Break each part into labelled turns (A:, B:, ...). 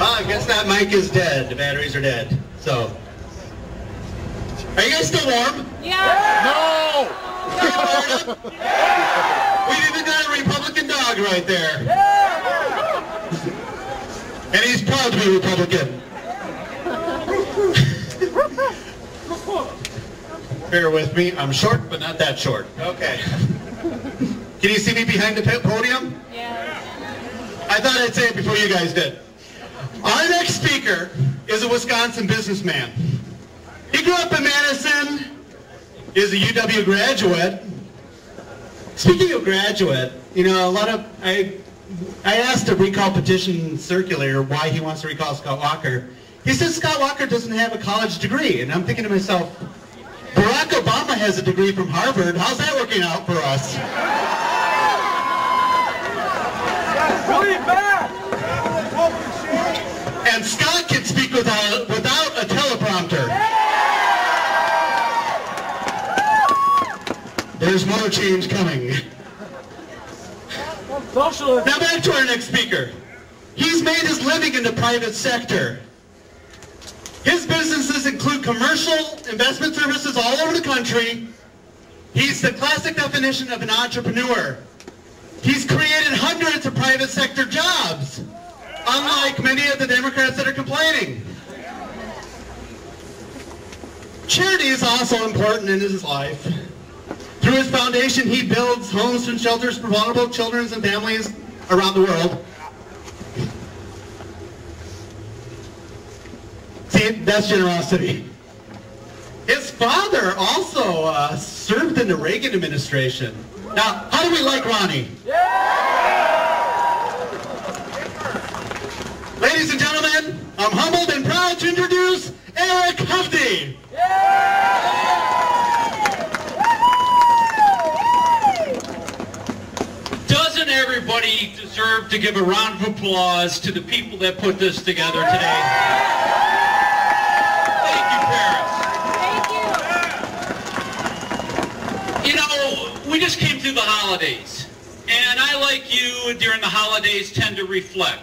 A: Well, I guess that mic is dead. The batteries are dead. So, are you guys still warm?
B: Yeah.
C: No!
A: We even got a Republican dog right there. And he's proud to be Republican. Bear with me. I'm short, but not that short. Okay. Can you see me behind the podium?
B: Yeah.
A: I thought I'd say it before you guys did. Our next speaker is a Wisconsin businessman. He grew up in Madison, is a UW graduate. Speaking of graduate, you know, I asked a recall petition circulator why he wants to recall Scott Walker. He says Scott Walker doesn't have a college degree, and I'm thinking to myself, Barack Obama has a degree from Harvard. How's that working out for us? And Scott can speak without a teleprompter. There's more change coming. Now back to our next speaker. He's made his living in the private sector. His businesses include commercial investment services all over the country. He's the classic definition of an entrepreneur. He's created hundreds of private sector jobs, unlike many of the Democrats that are complaining. Charity is also important in his life. Through his foundation, he builds homes and shelters for vulnerable children and families around the world. See, that's generosity. His father also served in the Reagan administration. Now, how do we like Ronnie? Ladies and gentlemen, I'm humbled and proud to introduce Eric Hovde.
D: Doesn't everybody deserve to give a round of applause to the people that put this together today? Thank you, Paris.
B: Thank you.
D: You know, we just came through the holidays, and I, like you, during the holidays tend to reflect.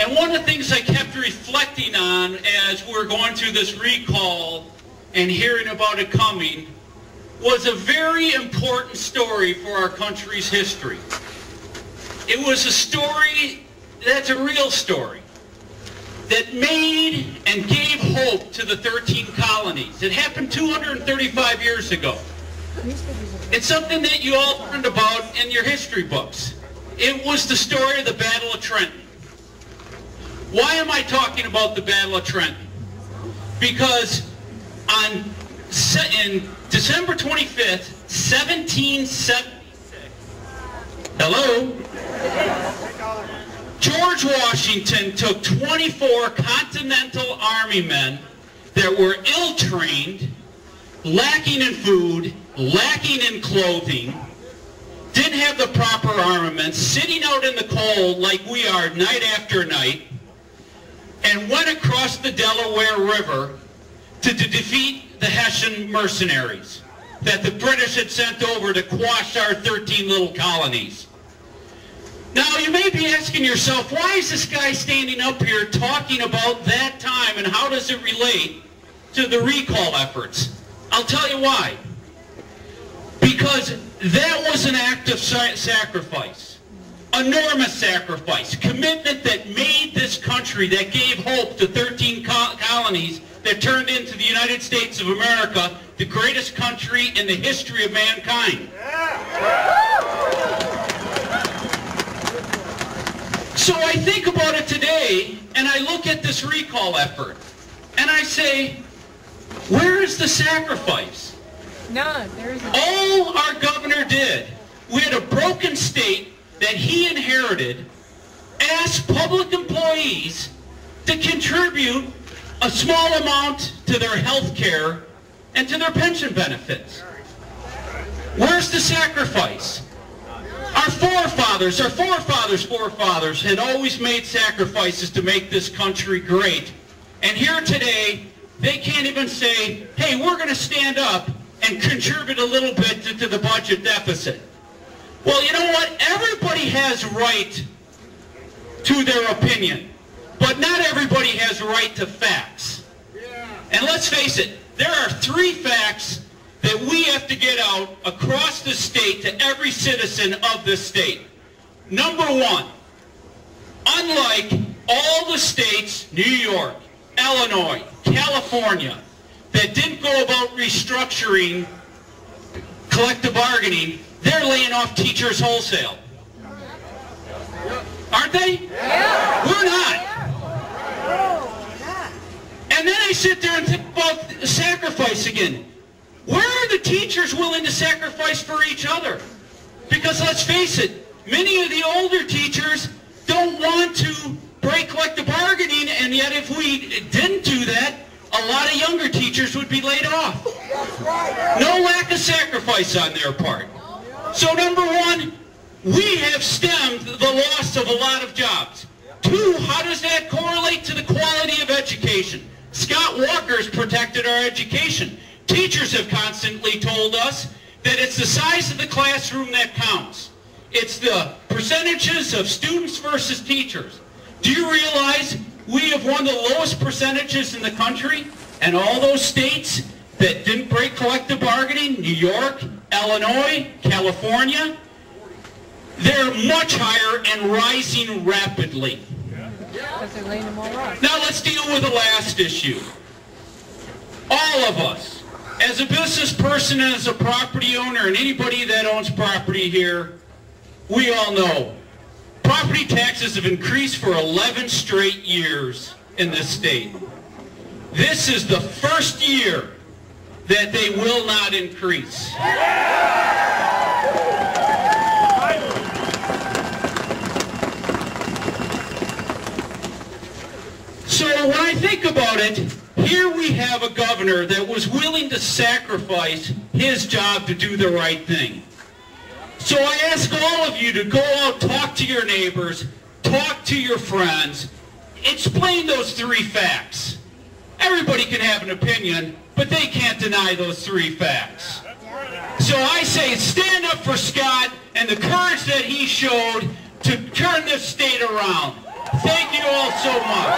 D: And one of the things I kept reflecting on as we were going through this recall and hearing about it coming was a very important story for our country's history. It was a story that's a real story that made and gave hope to the 13 colonies. It happened 235 years ago. It's something that you all learned about in your history books. It was the story of the Battle of Trenton. Why am I talking about the Battle of Trenton? Because in December 25th, 1776, hello? George Washington took 24 Continental Army men that were ill-trained, lacking in food, lacking in clothing, didn't have the proper armaments, sitting out in the cold like we are night after night, and went across the Delaware River to defeat the Hessian mercenaries that the British had sent over to quash our 13 little colonies. Now, you may be asking yourself, why is this guy standing up here talking about that time, and how does it relate to the recall efforts? I'll tell you why. Because that was an act of sacrifice, enormous sacrifice, commitment that made this country, that gave hope to 13 colonies that turned into the United States of America, the greatest country in the history of mankind. So I think about it today, and I look at this recall effort, and I say, where is the sacrifice?
B: None. There isn't.
D: All our governor did, we had a broken state that he inherited, asked public employees to contribute a small amount to their health care and to their pension benefits. Where's the sacrifice? Our forefathers had always made sacrifices to make this country great. And here today, they can't even say, hey, we're going to stand up and contribute a little bit to the budget deficit. Well, you know what? Everybody has right to their opinion. But not everybody has a right to facts. And let's face it, there are 3 facts that we have to get out across the state to every citizen of this state. Number 1, unlike all the states, New York, Illinois, California, that didn't go about restructuring collective bargaining, they're laying off teachers wholesale. Aren't they?
B: Yeah.
D: We're not. And then I sit there and think about sacrifice again. Where are the teachers willing to sacrifice for each other? Because let's face it, many of the older teachers don't want to break collective bargaining, and yet if we didn't do that, a lot of younger teachers would be laid off. No lack of sacrifice on their part. So number 1, we have stemmed the loss of a lot of jobs. 2, how does that correlate to the quality of education? Scott Walker's protected our education. Teachers have constantly told us that it's the size of the classroom that counts. It's the percentages of students versus teachers. Do you realize we have one of the lowest percentages in the country? And all those states that didn't break collective bargaining, New York, Illinois, California, they're much higher and rising rapidly.
B: Because they're laying them all off.
D: Now let's deal with the last issue. All of us, as a business person and as a property owner and anybody that owns property here, we all know property taxes have increased for 11 straight years in this state. This is the first year that they will not increase. So when I think about it, here we have a governor that was willing to sacrifice his job to do the right thing. So I ask all of you to go out, talk to your neighbors, talk to your friends, explain those 3 facts. Everybody can have an opinion, but they can't deny those 3 facts. So I say stand up for Scott and the courage that he showed to turn this state around. Thank you all so much.